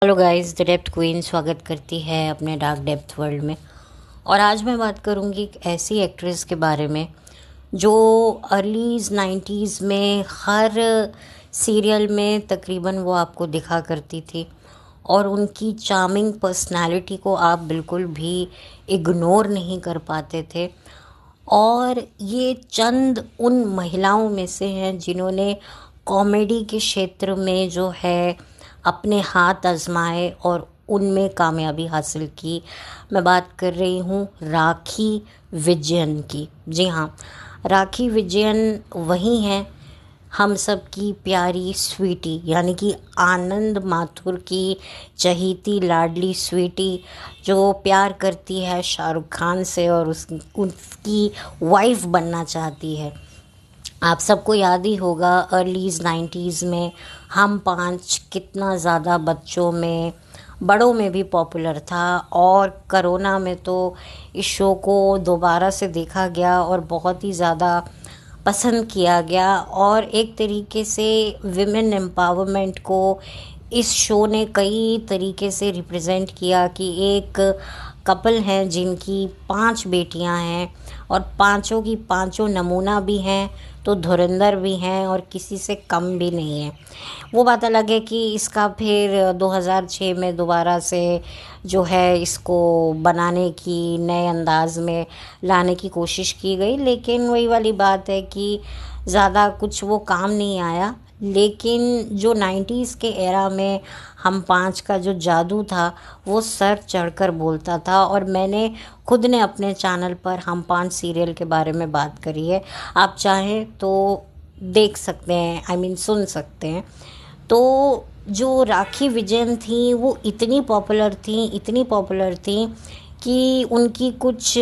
Hello guys, the depth queen स्वागत करती है अपने डार्क डेप्थ वर्ल्ड में। और आज मैं बात करूंगी एक ऐसी एक्ट्रेस के बारे में जो अर्ली 90s में हर सीरियल में तकरीबन वो आपको दिखा करती थी। और उनकी चार्मिंग पर्सनालिटी को आप बिल्कुल भी इग्नोर नहीं कर पाते थे। और ये चंद उन महिलाओं में से हैं जिन्होंने कॉमेडी के क्षेत्र में जो है अपने हाथ आजमाए और उनमें कामयाबी हासिल की। मैं बात कर रही हूँ राखी विजयन की। जी हाँ, राखी विजयन वही हैं, हम सब की प्यारी स्वीटी, यानी कि आनंद माथुर की चहीती लाडली स्वीटी, जो प्यार करती है शाहरुख खान से और उसकी वाइफ बनना चाहती है। आप सबको याद ही होगा अर्लीज़ 90s में हम पांच कितना ज़्यादा बच्चों में बड़ों में भी पॉपुलर था। और कोरोना में तो इस शो को दोबारा से देखा गया और बहुत ही ज़्यादा पसंद किया गया। और एक तरीके से विमेन एम्पावरमेंट को इस शो ने कई तरीके से रिप्रेजेंट किया कि एक कपल हैं जिनकी 5 बेटियां हैं और पांचों की पांचों नमूना भी हैं, तो धुरंधर भी हैं और किसी से कम भी नहीं है। वो बात अलग है कि इसका फिर 2006 में दोबारा से जो है इसको बनाने की नए अंदाज में लाने की कोशिश की गई, लेकिन वही वाली बात है कि ज़्यादा कुछ वो काम नहीं आया। लेकिन जो 90s के एरा में हम पांच का जो जादू था वो सर चढ़कर बोलता था। और मैंने खुद ने अपने चैनल पर हम पांच सीरियल के बारे में बात करी है, आप चाहें तो देख सकते हैं, सुन सकते हैं। तो जो राखी विजयन थी वो इतनी पॉपुलर थी कि उनकी कुछ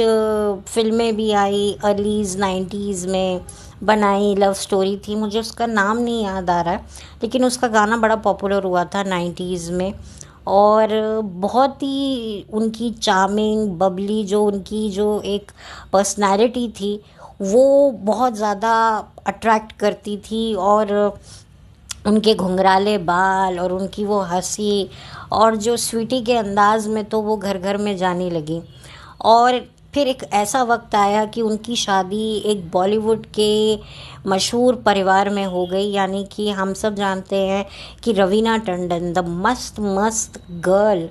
फिल्में भी आई अर्लीज़ 90s में बनाई। लव स्टोरी थी, मुझे उसका नाम नहीं याद आ रहा है, लेकिन उसका गाना बड़ा पॉपुलर हुआ था 90s में। और बहुत ही उनकी चार्मिंग बबली जो एक पर्सनालिटी थी वो बहुत ज़्यादा अट्रैक्ट करती थी। और उनके घुंघराले बाल और उनकी वो हंसी और जो स्वीटी के अंदाज में तो वो घर घर में जाने लगी। और फिर एक ऐसा वक्त आया कि उनकी शादी एक बॉलीवुड के मशहूर परिवार में हो गई, यानी कि हम सब जानते हैं कि रवीना टंडन द मस्त मस्त गर्ल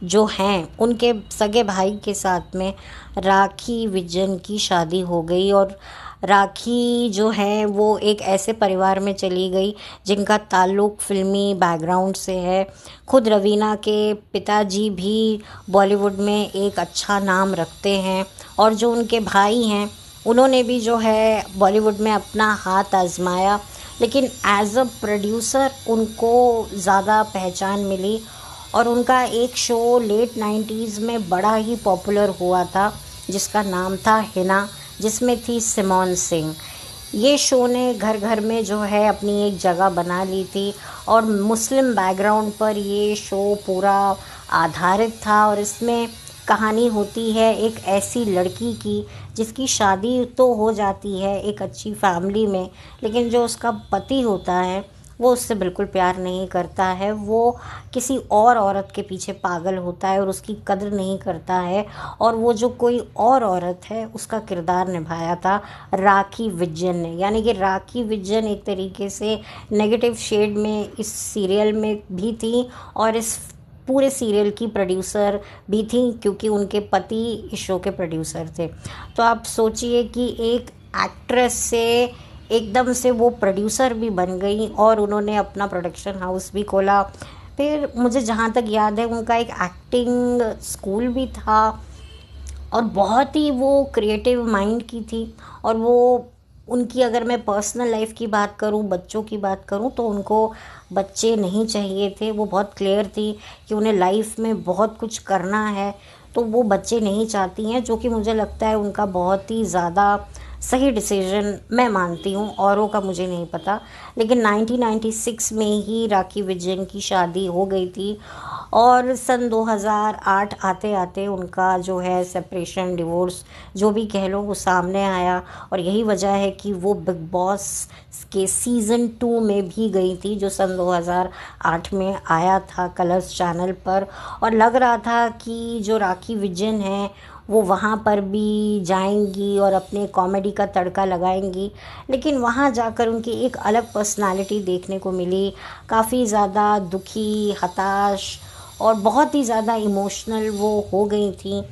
जो हैं उनके सगे भाई के साथ में राखी विजयन की शादी हो गई। और राखी जो है वो एक ऐसे परिवार में चली गई जिनका ताल्लुक़ फ़िल्मी बैकग्राउंड से है। खुद रवीना के पिताजी भी बॉलीवुड में एक अच्छा नाम रखते हैं और जो उनके भाई हैं उन्होंने भी जो है बॉलीवुड में अपना हाथ आजमाया, लेकिन एज अ प्रोड्यूसर उनको ज़्यादा पहचान मिली। और उनका एक शो लेट 90s में बड़ा ही पॉपुलर हुआ था जिसका नाम था हिना, जिसमें थी सिमोन सिंह। ये शो ने घर घर में जो है अपनी एक जगह बना ली थी और मुस्लिम बैकग्राउंड पर ये शो पूरा आधारित था। और इसमें कहानी होती है एक ऐसी लड़की की जिसकी शादी तो हो जाती है एक अच्छी फैमिली में, लेकिन जो उसका पति होता है वो उससे बिल्कुल प्यार नहीं करता है। वो किसी और औरत के पीछे पागल होता है और उसकी कद्र नहीं करता है। और वो जो कोई और औरत है उसका किरदार निभाया था राखी विजयन ने, यानी कि राखी विजयन एक तरीके से नेगेटिव शेड में इस सीरियल में भी थी और इस पूरे सीरियल की प्रोड्यूसर भी थी, क्योंकि उनके पति इस शो के प्रोड्यूसर थे। तो आप सोचिए कि एक एक्ट्रेस से एकदम से वो प्रोड्यूसर भी बन गई और उन्होंने अपना प्रोडक्शन हाउस भी खोला। फिर मुझे जहाँ तक याद है उनका एक एक्टिंग स्कूल भी था और बहुत ही वो क्रिएटिव माइंड की थी। और वो उनकी अगर मैं पर्सनल लाइफ की बात करूं, बच्चों की बात करूं, तो उनको बच्चे नहीं चाहिए थे। वो बहुत क्लियर थी कि उन्हें लाइफ में बहुत कुछ करना है, तो वो बच्चे नहीं चाहती हैं, जो कि मुझे लगता है उनका बहुत ही ज़्यादा सही डिसीजन मैं मानती हूँ। औरों का मुझे नहीं पता, लेकिन 1996 में ही राखी विजयन की शादी हो गई थी। और सन 2008 आते आते उनका जो है सेपरेशन, डिवोर्स जो भी कह लो, वो सामने आया। और यही वजह है कि वो बिग बॉस के सीज़न 2 में भी गई थी, जो सन 2008 में आया था कलर्स चैनल पर। और लग रहा था कि जो राखी विजन है वो वहाँ पर भी जाएंगी और अपने कॉमेडी का तड़का लगाएंगी, लेकिन वहाँ जाकर उनकी एक अलग पर्सनालिटी देखने को मिली। काफ़ी ज़्यादा दुखी, हताश और बहुत ही ज़्यादा इमोशनल वो हो गई थी।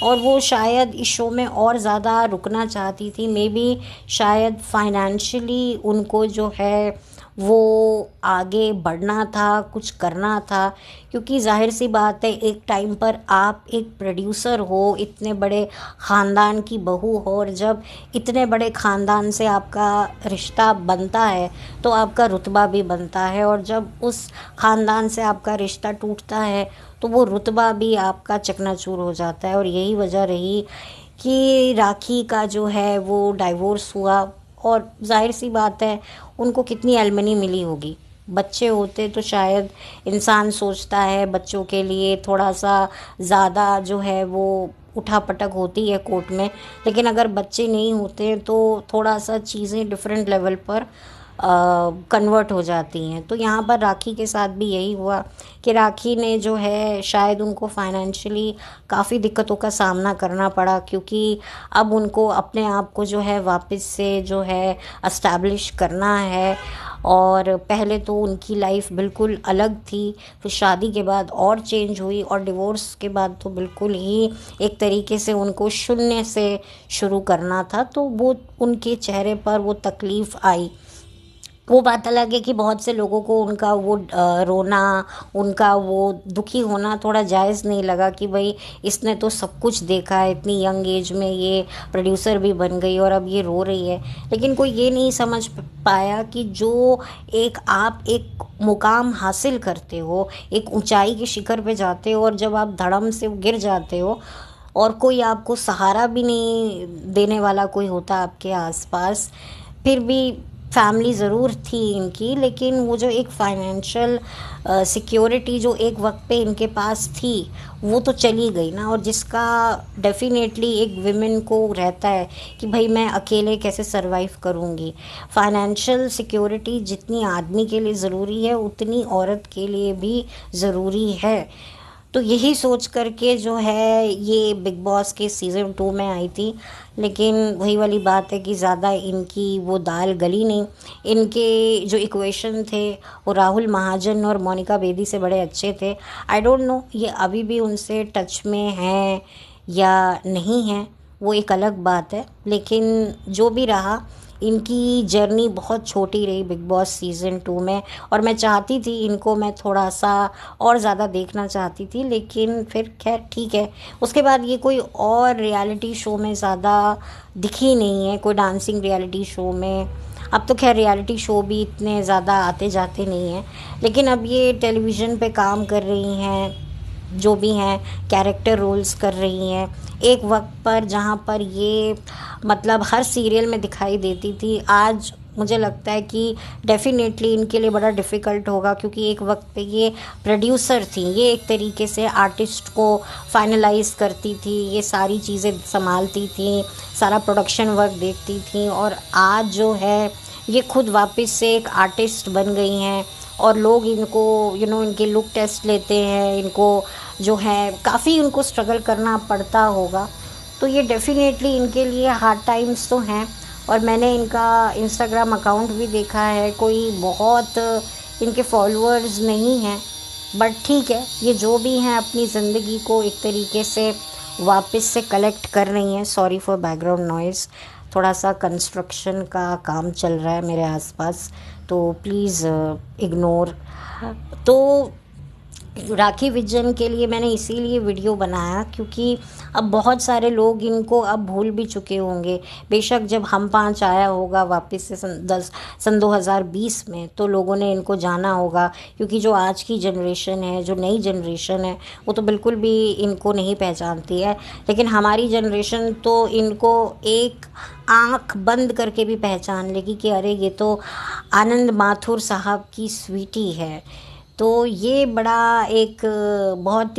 और वो शायद इस शो में और ज़्यादा रुकना चाहती थी, मे बी शायद फाइनेंशियली उनको जो है वो आगे बढ़ना था, कुछ करना था। क्योंकि जाहिर सी बात है, एक टाइम पर आप एक प्रोड्यूसर हो, इतने बड़े ख़ानदान की बहू हो, और जब इतने बड़े ख़ानदान से आपका रिश्ता बनता है तो आपका रुतबा भी बनता है। और जब उस ख़ानदान से आपका रिश्ता टूटता है तो वो रुतबा भी आपका चकनाचूर हो जाता है। और यही वजह रही कि राखी का जो है वो डाइवोर्स हुआ। और जाहिर सी बात है, उनको कितनी एलमनी मिली होगी। बच्चे होते तो शायद इंसान सोचता है बच्चों के लिए थोड़ा सा ज़्यादा जो है वो उठापटक होती है कोर्ट में, लेकिन अगर बच्चे नहीं होते तो थोड़ा सा चीज़ें डिफरेंट लेवल पर कन्वर्ट हो जाती हैं। तो यहाँ पर राखी के साथ भी यही हुआ कि राखी ने जो है शायद उनको फाइनेंशियली काफ़ी दिक्कतों का सामना करना पड़ा, क्योंकि अब उनको अपने आप को जो है वापस से जो है एस्टैब्लिश करना है। और पहले तो उनकी लाइफ बिल्कुल अलग थी, फिर शादी के बाद और चेंज हुई, और डिवोर्स के बाद तो बिल्कुल ही एक तरीके से उनको शून्य से शुरू करना था। तो वो उनके चेहरे पर वो तकलीफ़ आई। वो बात अलग है कि बहुत से लोगों को उनका वो रोना, उनका वो दुखी होना थोड़ा जायज़ नहीं लगा कि भाई इसने तो सब कुछ देखा है, इतनी यंग एज में ये प्रोड्यूसर भी बन गई और अब ये रो रही है। लेकिन कोई ये नहीं समझ पाया कि जो आप एक मुकाम हासिल करते हो, एक ऊंचाई के शिखर पे जाते हो, और जब आप धड़म से गिर जाते हो और कोई आपको सहारा भी नहीं देने वाला कोई होता आपके आसपास। फिर भी फैमिली ज़रूर थी इनकी, लेकिन वो जो एक फाइनेंशियल सिक्योरिटी जो एक वक्त पे इनके पास थी वो तो चली गई ना। और जिसका डेफिनेटली एक विमेन को रहता है कि भाई मैं अकेले कैसे सरवाइव करूँगी। फाइनेंशियल सिक्योरिटी जितनी आदमी के लिए ज़रूरी है उतनी औरत के लिए भी ज़रूरी है। तो यही सोच करके जो है ये बिग बॉस के सीज़न 2 में आई थी। लेकिन वही वाली बात है कि ज़्यादा इनकी वो दाल गली नहीं। इनके जो इक्वेशन थे वो राहुल महाजन और मोनिका बेदी से बड़े अच्छे थे। आई डोंट नो ये अभी भी उनसे टच में हैं या नहीं हैं, वो एक अलग बात है। लेकिन जो भी रहा, इनकी जर्नी बहुत छोटी रही बिग बॉस सीज़न 2 में। और मैं चाहती थी इनको मैं थोड़ा सा और ज़्यादा देखना चाहती थी, लेकिन फिर खैर ठीक है। उसके बाद ये कोई और रियलिटी शो में ज़्यादा दिखी नहीं है, कोई डांसिंग रियलिटी शो में। अब तो खैर रियलिटी शो भी इतने ज़्यादा आते जाते नहीं हैं, लेकिन अब ये टेलीविज़न पे काम कर रही हैं, जो भी हैं कैरेक्टर रोल्स कर रही हैं। एक वक्त पर जहाँ पर ये मतलब हर सीरियल में दिखाई देती थी, आज मुझे लगता है कि डेफिनेटली इनके लिए बड़ा डिफ़िकल्ट होगा, क्योंकि एक वक्त पे ये प्रोड्यूसर थी, ये एक तरीके से आर्टिस्ट को फाइनलाइज करती थी, ये सारी चीज़ें संभालती थी, सारा प्रोडक्शन वर्क देखती थी। और आज जो है ये खुद वापस से एक आर्टिस्ट बन गई हैं, और लोग इनको इनके लुक टेस्ट लेते हैं, इनको जो है काफ़ी उनको स्ट्रगल करना पड़ता होगा। तो ये डेफिनेटली इनके लिए हार्ड टाइम्स तो हैं। और मैंने इनका इंस्टाग्राम अकाउंट भी देखा है, कोई बहुत इनके फॉलोअर्स नहीं हैं, बट ठीक है, ये जो भी हैं अपनी ज़िंदगी को एक तरीके से वापस से कलेक्ट कर रही हैं। सॉरी फॉर बैकग्राउंड नॉइज़, थोड़ा सा कंस्ट्रक्शन का काम चल रहा है मेरे आसपास, तो प्लीज़ इग्नोर। तो राखी विजन के लिए मैंने इसीलिए वीडियो बनाया क्योंकि अब बहुत सारे लोग इनको अब भूल भी चुके होंगे। बेशक जब हम 5 आया होगा वापस से सन 2020 में, तो लोगों ने इनको जाना होगा, क्योंकि जो आज की जनरेशन है, जो नई जनरेशन है, वो तो बिल्कुल भी इनको नहीं पहचानती है। लेकिन हमारी जनरेशन तो इनको एक आँख बंद करके भी पहचान लेगी कि अरे ये तो आनंद माथुर साहब की स्वीटी है। तो तो ये बड़ा एक बहुत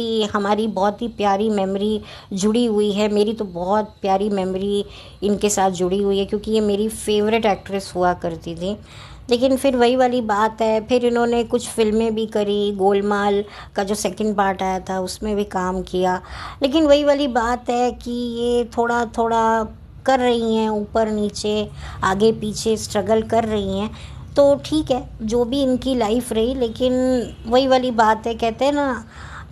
ही प्यारी मेमोरी जुड़ी हुई है। मेरी तो बहुत प्यारी मेमोरी इनके साथ जुड़ी हुई है, क्योंकि ये मेरी फेवरेट एक्ट्रेस हुआ करती थी। लेकिन फिर वही वाली बात है, फिर इन्होंने कुछ फ़िल्में भी करी, गोलमाल का जो सेकंड पार्ट आया था उसमें भी काम किया। लेकिन वही वाली बात है कि ये थोड़ा थोड़ा कर रही हैं, ऊपर नीचे आगे पीछे स्ट्रगल कर रही हैं। तो ठीक है, जो भी इनकी लाइफ रही, लेकिन वही वाली बात है, कहते हैं ना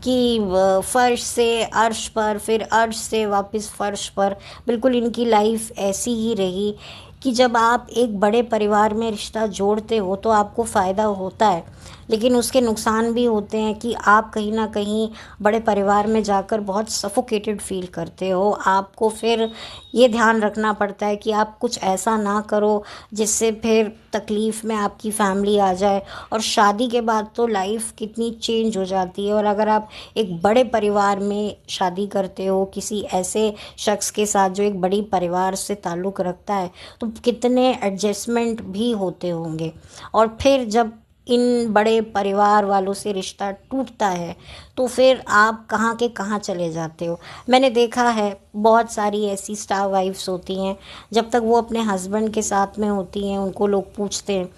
कि फर्श से अर्श पर, फिर अर्श से वापस फर्श पर। बिल्कुल इनकी लाइफ ऐसी ही रही कि जब आप एक बड़े परिवार में रिश्ता जोड़ते हो तो आपको फ़ायदा होता है, लेकिन उसके नुकसान भी होते हैं कि आप कहीं ना कहीं बड़े परिवार में जाकर बहुत सफोकेटेड फील करते हो। आपको फिर ये ध्यान रखना पड़ता है कि आप कुछ ऐसा ना करो जिससे फिर तकलीफ़ में आपकी फैमिली आ जाए। और शादी के बाद तो लाइफ कितनी चेंज हो जाती है। और अगर आप एक बड़े परिवार में शादी करते हो किसी ऐसे शख्स के साथ जो एक बड़ी परिवार से ताल्लुक़ रखता है, तो कितने एडजस्टमेंट भी होते होंगे। और फिर जब इन बड़े परिवार वालों से रिश्ता टूटता है तो फिर आप कहाँ के कहाँ चले जाते हो। मैंने देखा है बहुत सारी ऐसी स्टार वाइफ्स होती हैं, जब तक वो अपने हस्बैंड के साथ में होती हैं उनको लोग पूछते हैं,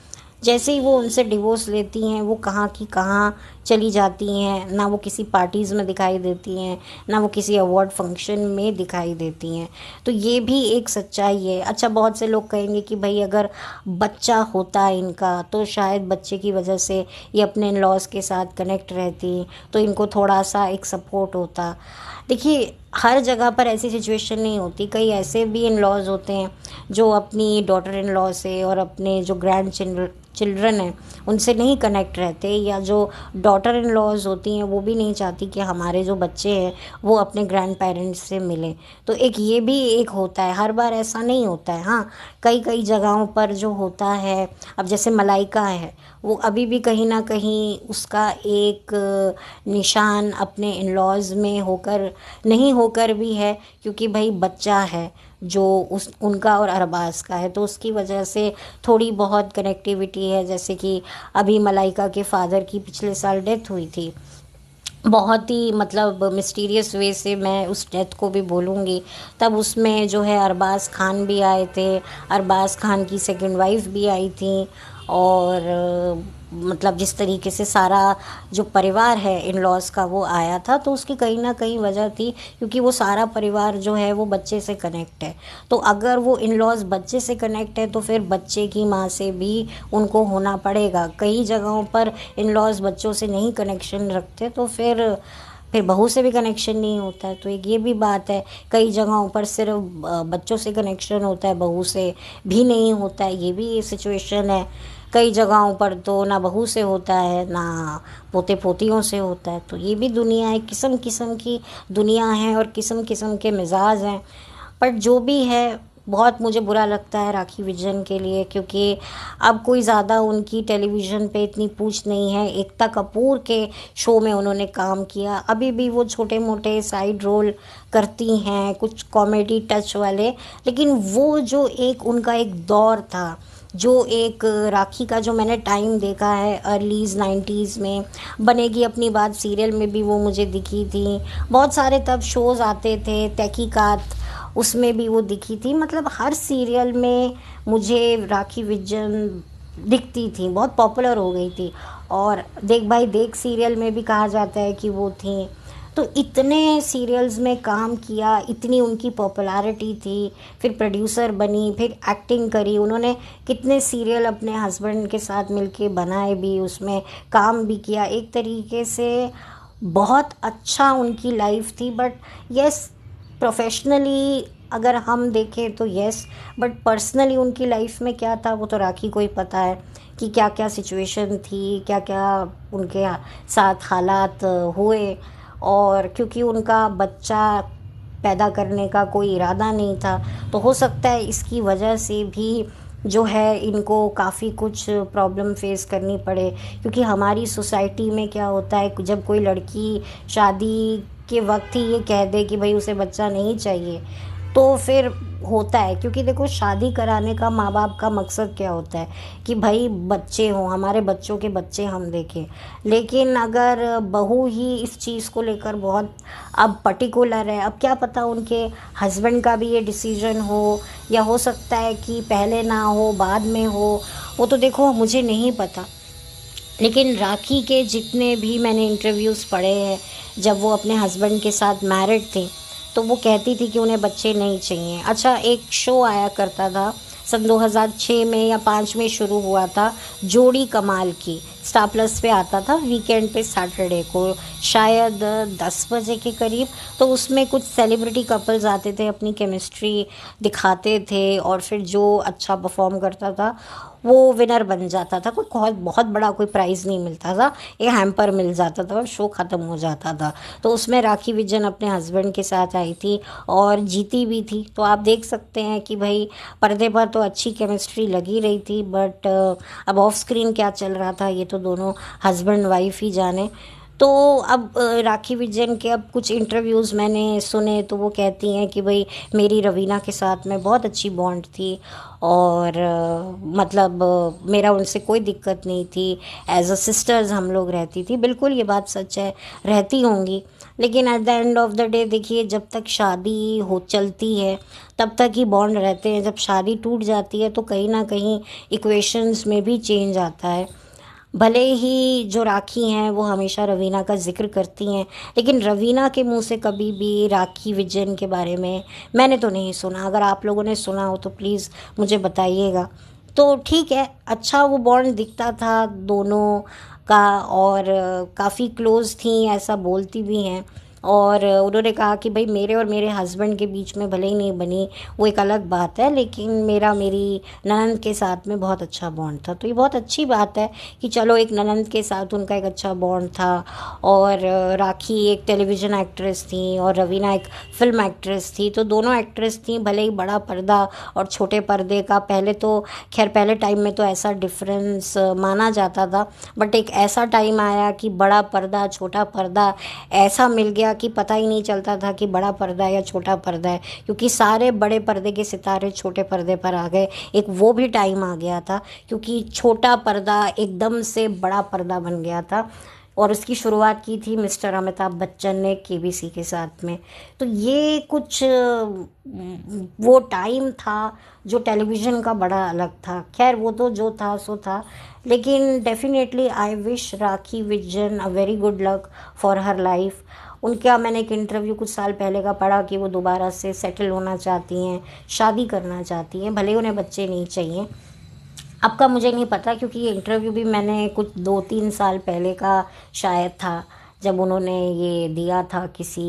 जैसे ही वो उनसे डिवोर्स लेती हैं वो कहाँ की कहाँ चली जाती हैं। ना वो किसी पार्टीज़ में दिखाई देती हैं, ना वो किसी अवार्ड फंक्शन में दिखाई देती हैं। तो ये भी एक सच्चाई है। अच्छा, बहुत से लोग कहेंगे कि भाई अगर बच्चा होता है इनका तो शायद बच्चे की वजह से ये अपने इन लॉज के साथ कनेक्ट रहती, तो इनको थोड़ा सा एक सपोर्ट होता। देखिए, हर जगह पर ऐसी सिचुएशन नहीं होती। कई ऐसे भी इन लॉज होते हैं जो अपनी डॉटर इन लॉ से और अपने जो ग्रैंड चिल्ड्रन हैं उनसे नहीं कनेक्ट रहते, या जो डॉटर इन लॉज होती हैं वो भी नहीं चाहती कि हमारे जो बच्चे हैं वो अपने ग्रैंड पेरेंट्स से मिलें। तो एक ये भी एक होता है, हर बार ऐसा नहीं होता है। हाँ, कई कई जगहों पर जो होता है, अब जैसे मलाइका है, वो अभी भी कहीं ना कहीं उसका एक निशान अपने इन लॉज में होकर नहीं होकर भी है, क्योंकि भाई बच्चा है जो उस उनका और अरबाज का है, तो उसकी वजह से थोड़ी बहुत कनेक्टिविटी है। जैसे कि अभी मलाइका के फादर की पिछले साल डेथ हुई थी, बहुत ही मतलब मिस्टीरियस वे से मैं उस डेथ को भी बोलूँगी। तब उसमें जो है अरबाज खान भी आए थे, अरबाज खान की सेकंड वाइफ भी आई थी। और मतलब जिस तरीके से सारा जो परिवार है इन लॉज का वो आया था, तो उसकी कहीं ना कहीं वजह थी क्योंकि वो सारा परिवार जो है वो बच्चे से कनेक्ट है। तो अगर वो इन लॉज बच्चे से कनेक्ट है तो फिर बच्चे की माँ से भी उनको होना पड़ेगा। कई जगहों पर इन लॉज बच्चों से नहीं कनेक्शन रखते, तो फिर बहू से भी कनेक्शन नहीं होता है। तो एक ये भी बात है, कई जगहों पर सिर्फ बच्चों से कनेक्शन होता है, बहू से भी नहीं होता है, ये भी सिचुएशन है। कई जगहों पर तो ना बहू से होता है ना पोते पोतियों से होता है। तो ये भी दुनिया है, किस्म किस्म की दुनिया है और किस्म किस्म के मिजाज हैं। पर जो भी है, बहुत मुझे बुरा लगता है राखी विजन के लिए, क्योंकि अब कोई ज़्यादा उनकी टेलीविज़न पे इतनी पूछ नहीं है। एकता कपूर के शो में उन्होंने काम किया, अभी भी वो छोटे मोटे साइड रोल करती हैं, कुछ कॉमेडी टच वाले। लेकिन वो जो एक उनका एक दौर था, जो एक राखी का जो मैंने टाइम देखा है अर्लीज़ 90s में, बनेगी अपनी बात सीरियल में भी वो मुझे दिखी थी। बहुत सारे तब शोज़ आते थे, तहकीकात, उसमें भी वो दिखी थी। मतलब हर सीरियल में मुझे राखी विजन दिखती थी, बहुत पॉपुलर हो गई थी। और देख भाई देख सीरियल में भी कहा जाता है कि वो थी। तो इतने सीरियल्स में काम किया, इतनी उनकी पॉपुलैरिटी थी, फिर प्रोड्यूसर बनी, फिर एक्टिंग करी उन्होंने, कितने सीरियल अपने हस्बैंड के साथ मिलके बनाए भी, उसमें काम भी किया। एक तरीके से बहुत अच्छा उनकी लाइफ थी। बट यस, प्रोफेशनली अगर हम देखें तो यस, बट पर्सनली उनकी लाइफ में क्या था वो तो राखी को ही पता है कि क्या क्या सिचुएशन थी, क्या क्या उनके साथ हालात हुए। और क्योंकि उनका बच्चा पैदा करने का कोई इरादा नहीं था, तो हो सकता है इसकी वजह से भी जो है इनको काफ़ी कुछ प्रॉब्लम फेस करनी पड़े। क्योंकि हमारी सोसाइटी में क्या होता है, जब कोई लड़की शादी के वक्त ही ये कह दे कि भाई उसे बच्चा नहीं चाहिए, तो फिर होता है, क्योंकि देखो शादी कराने का माँ बाप का मकसद क्या होता है कि भाई बच्चे हों, हमारे बच्चों के बच्चे हम देखें। लेकिन अगर बहू ही इस चीज़ को लेकर बहुत अब पर्टिकुलर है, अब क्या पता उनके हस्बैंड का भी ये डिसीजन हो, या हो सकता है कि पहले ना हो बाद में हो, वो तो देखो मुझे नहीं पता। लेकिन राखी के जितने भी मैंने इंटरव्यूज़ पढ़े हैं, जब वो अपने हस्बैंड के साथ मैरिड थी, तो वो कहती थी कि उन्हें बच्चे नहीं चाहिए। अच्छा, एक शो आया करता था सन 2006 में या 5 में शुरू हुआ था, जोड़ी कमाल की, स्टार प्लस पे आता था वीकेंड पे सैटरडे को, शायद 10 बजे के करीब। तो उसमें कुछ सेलिब्रिटी कपल्स आते थे, अपनी केमिस्ट्री दिखाते थे, और फिर जो अच्छा परफॉर्म करता था वो विनर बन जाता था। कोई बहुत बहुत बड़ा कोई प्राइज़ नहीं मिलता था, एक हैम्पर मिल जाता था और शो ख़त्म हो जाता था। तो उसमें राखी विजन अपने हस्बैंड के साथ आई थी और जीती भी थी। तो आप देख सकते हैं कि भाई पर्दे पर तो अच्छी केमिस्ट्री लगी रही थी, बट अब ऑफ स्क्रीन क्या चल रहा था ये तो दोनों हस्बैंड वाइफ ही जाने। तो अब राखी विजयन के अब कुछ इंटरव्यूज़ मैंने सुने, तो वो कहती हैं कि भाई मेरी रवीना के साथ में बहुत अच्छी बॉन्ड थी, और मतलब मेरा उनसे कोई दिक्कत नहीं थी, एज अ सिस्टर्स हम लोग रहती थी। बिल्कुल ये बात सच है, रहती होंगी। लेकिन at the end of the day देखिए, जब तक शादी हो चलती है तब तक ही बॉन्ड रहते हैं। जब शादी टूट जाती है तो कहीं ना कहीं इक्वेशंस में भी चेंज आता है। भले ही जो राखी हैं वो हमेशा रवीना का जिक्र करती हैं, लेकिन रवीना के मुंह से कभी भी राखी विजयन के बारे में मैंने तो नहीं सुना। अगर आप लोगों ने सुना हो तो प्लीज़ मुझे बताइएगा। तो ठीक है, अच्छा वो बॉन्ड दिखता था दोनों का, और काफ़ी क्लोज थी ऐसा बोलती भी हैं। और उन्होंने कहा कि भाई मेरे और मेरे हस्बैंड के बीच में भले ही नहीं बनी, वो एक अलग बात है, लेकिन मेरा मेरी ननंद के साथ में बहुत अच्छा बॉन्ड था। तो ये बहुत अच्छी बात है कि चलो एक ननंद के साथ उनका एक अच्छा बॉन्ड था। और राखी एक टेलीविज़न एक्ट्रेस थी और रवीना एक फिल्म एक्ट्रेस थी, तो दोनों एक्ट्रेस थी। भले ही बड़ा पर्दा और छोटे पर्दे का पहले तो खैर पहले टाइम में तो ऐसा डिफरेंस माना जाता था, बट एक ऐसा टाइम आया कि बड़ा पर्दा छोटा पर्दा ऐसा मिल गया कि पता ही नहीं चलता था कि बड़ा पर्दा है या छोटा पर्दा है, क्योंकि सारे बड़े पर्दे के सितारे छोटे पर्दे पर आ गए। एक वो भी टाइम आ गया था क्योंकि छोटा पर्दा एकदम से बड़ा पर्दा बन गया था, और उसकी शुरुआत की थी मिस्टर अमिताभ बच्चन ने केबीसी के साथ में। तो ये कुछ वो टाइम था जो टेलीविज़न का बड़ा अलग था। खैर वो तो जो था सो था, लेकिन definitely I wish rakhi vision a very good luck for her life. उनका मैंने एक इंटरव्यू कुछ साल पहले का पढ़ा कि वो दोबारा से सेटल होना चाहती हैं, शादी करना चाहती हैं, भले उन्हें बच्चे नहीं चाहिए। अब का मुझे नहीं पता, क्योंकि ये इंटरव्यू भी मैंने कुछ 2-3 साल पहले का शायद था, जब उन्होंने ये दिया था किसी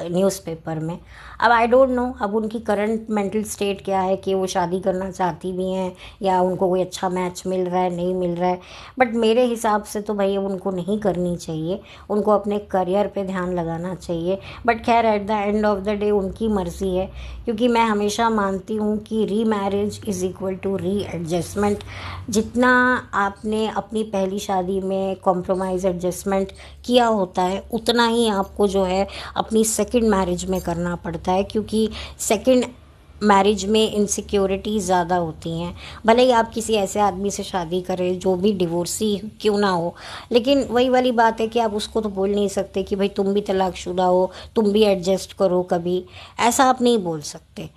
न्यूज़पेपर में। अब आई डोंट नो अब उनकी करंट मेंटल स्टेट क्या है, कि वो शादी करना चाहती भी हैं या उनको कोई अच्छा मैच मिल रहा है नहीं मिल रहा है। बट मेरे हिसाब से तो भाई उनको नहीं करनी चाहिए, उनको अपने करियर पे ध्यान लगाना चाहिए। बट खैर at the end of the day उनकी मर्ज़ी है, क्योंकि मैं हमेशा मानती हूँ कि re marriage is equal to re adjustment. जितना आपने अपनी पहली शादी में कॉम्प्रोमाइज़ एडजस्टमेंट किया होता है, उतना ही आपको जो है अपनी सेकंड मैरिज में करना पड़ता है, क्योंकि सेकंड मैरिज में इनसिक्योरिटी ज़्यादा होती हैं। भले ही आप किसी ऐसे आदमी से शादी करें जो भी डिवोर्सी क्यों ना हो, लेकिन वही वाली बात है कि आप उसको तो बोल नहीं सकते कि भाई तुम भी तलाकशुदा हो, तुम भी एडजस्ट करो कभी, ऐसा आप नहीं बोल सकते।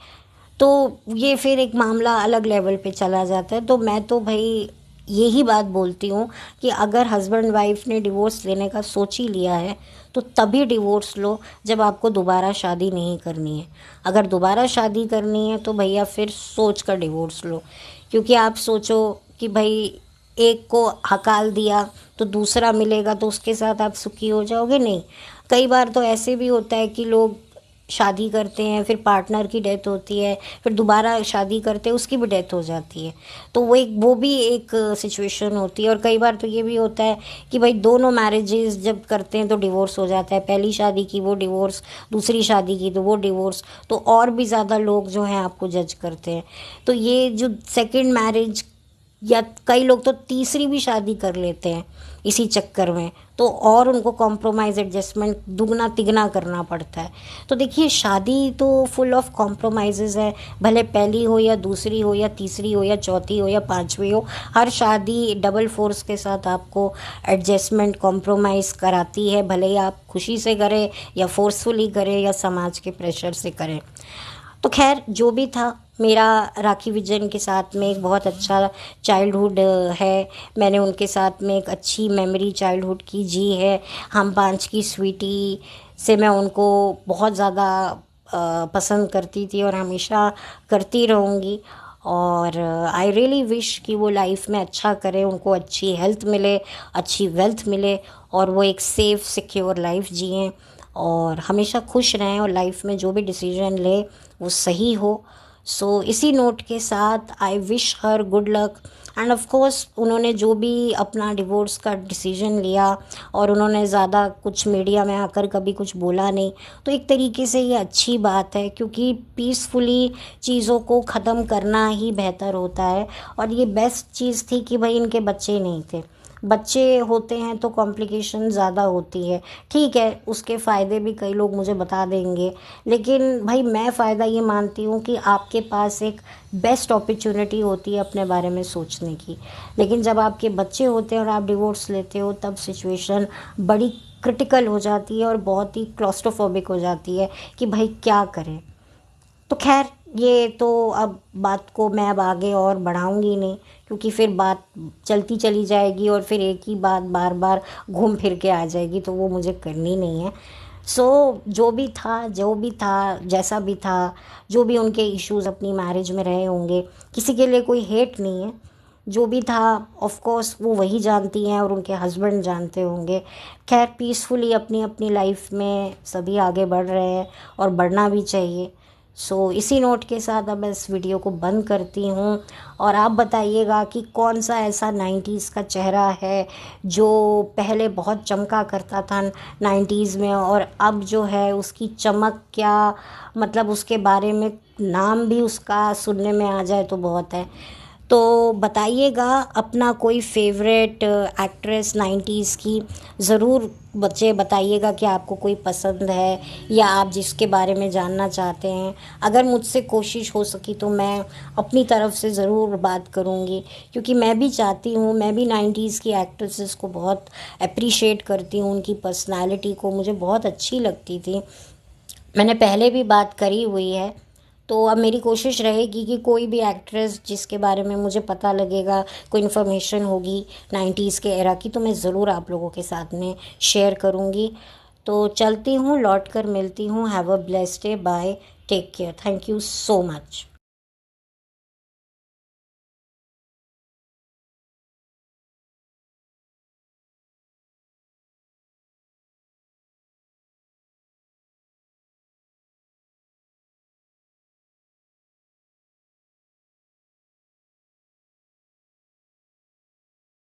तो ये फिर एक मामला अलग लेवल पे चला जाता है। तो मैं तो भाई यही बात बोलती हूँ कि अगर हस्बैंड वाइफ ने डिवोर्स लेने का सोच ही लिया है तो तभी डिवोर्स लो, जब आपको दोबारा शादी नहीं करनी है। अगर दोबारा शादी करनी है तो भैया फिर सोच कर डिवोर्स लो, क्योंकि आप सोचो कि भाई एक को हकाल दिया तो दूसरा मिलेगा तो उसके साथ आप सुखी हो जाओगे, नहीं। कई बार तो ऐसे भी होता है कि लोग शादी करते हैं, फिर पार्टनर की डेथ होती है, फिर दोबारा शादी करते हैं उसकी भी डेथ हो जाती है, तो वो भी एक सिचुएशन होती है। और कई बार तो ये भी होता है कि भाई दोनों मैरिजेस जब करते हैं तो डिवोर्स हो जाता है, पहली शादी की वो डिवोर्स, दूसरी शादी की तो वो डिवोर्स, तो और भी ज़्यादा लोग जो हैं आपको जज करते हैं। तो ये जो सेकंड मैरिज, या कई लोग तो तीसरी भी शादी कर लेते हैं, इसी चक्कर में, तो और उनको कॉम्प्रोमाइज़ एडजस्टमेंट दुगना तिगना करना पड़ता है। तो देखिए शादी तो फुल ऑफ कॉम्प्रोमाइज़ है, भले पहली हो या दूसरी हो या तीसरी हो या चौथी हो या पांचवी हो, हर शादी डबल फोर्स के साथ आपको एडजस्टमेंट कॉम्प्रोमाइज़ कराती है, भले ही आप खुशी से करें या फोर्सफुली करें या समाज के प्रेशर से करें। तो खैर जो भी था, मेरा राखी विजन के साथ में एक बहुत अच्छा चाइल्डहुड है। मैंने उनके साथ में एक अच्छी मेमोरी चाइल्डहुड की जी है। हम पांच की स्वीटी से मैं उनको बहुत ज़्यादा पसंद करती थी और हमेशा करती रहूँगी। और आई रियली विश कि वो लाइफ में अच्छा करें, उनको अच्छी हेल्थ मिले, अच्छी वेल्थ मिले और वो एक सेफ़ सिक्योर लाइफ जिएं और हमेशा खुश रहें और लाइफ में जो भी डिसीजन ले वो सही हो। सो इसी नोट के साथ I wish her good luck. End of course उन्होंने जो भी अपना डिवोर्स का डिसीजन लिया और उन्होंने ज़्यादा कुछ मीडिया में आकर कभी कुछ बोला नहीं, तो एक तरीके से ये अच्छी बात है, क्योंकि पीसफुली चीज़ों को ख़त्म करना ही बेहतर होता है। और ये बेस्ट चीज़ थी कि भाई इनके बच्चे नहीं थे। बच्चे होते हैं तो कॉम्प्लिकेशन ज़्यादा होती है, ठीक है, उसके फ़ायदे भी कई लोग मुझे बता देंगे, लेकिन भाई मैं फ़ायदा ये मानती हूँ कि आपके पास एक बेस्ट अपॉर्चुनिटी होती है अपने बारे में सोचने की। लेकिन जब आपके बच्चे होते हैं और आप डिवोर्स लेते हो तब सिचुएशन बड़ी क्रिटिकल हो जाती है और बहुत ही क्लॉस्ट्रोफोबिक हो जाती है कि भाई क्या करें। तो खैर ये तो अब बात को मैं अब आगे और बढ़ाऊंगी नहीं, क्योंकि फिर बात चलती चली जाएगी और फिर एक ही बात बार बार घूम फिर के आ जाएगी, तो वो मुझे करनी नहीं है। सो जो भी था जैसा भी था, जो भी उनके इश्यूज अपनी मैरिज में रहे होंगे, किसी के लिए कोई हेट नहीं है। जो भी था ऑफ कोर्स वो वही जानती हैं और उनके हस्बैंड जानते होंगे। खैर पीसफुली अपनी अपनी लाइफ में सभी आगे बढ़ रहे हैं और बढ़ना भी चाहिए। सो इसी नोट के साथ अब इस वीडियो को बंद करती हूँ और आप बताइएगा कि कौन सा ऐसा 90s का चेहरा है जो पहले बहुत चमका करता था 90s में और अब जो है उसकी चमक क्या, मतलब उसके बारे में नाम भी उसका सुनने में आ जाए तो बहुत है। तो बताइएगा अपना कोई फेवरेट एक्ट्रेस 90s की, ज़रूर बच्चे बताइएगा कि आपको कोई पसंद है या आप जिसके बारे में जानना चाहते हैं। अगर मुझसे कोशिश हो सकी तो मैं अपनी तरफ से ज़रूर बात करूँगी, क्योंकि मैं भी चाहती हूँ, मैं भी 90s की एक्ट्रेसेस को बहुत अप्रिशिएट करती हूँ, उनकी पर्सनालिटी को मुझे बहुत अच्छी लगती थी। मैंने पहले भी बात करी हुई है। तो अब मेरी कोशिश रहेगी कि कोई भी एक्ट्रेस जिसके बारे में मुझे पता लगेगा, कोई इन्फॉर्मेशन होगी 90s के एरा की, तो मैं ज़रूर आप लोगों के साथ में शेयर करूँगी। तो चलती हूँ, लौट कर मिलती हूँ। Have a blessed day, bye, take care, thank you so much.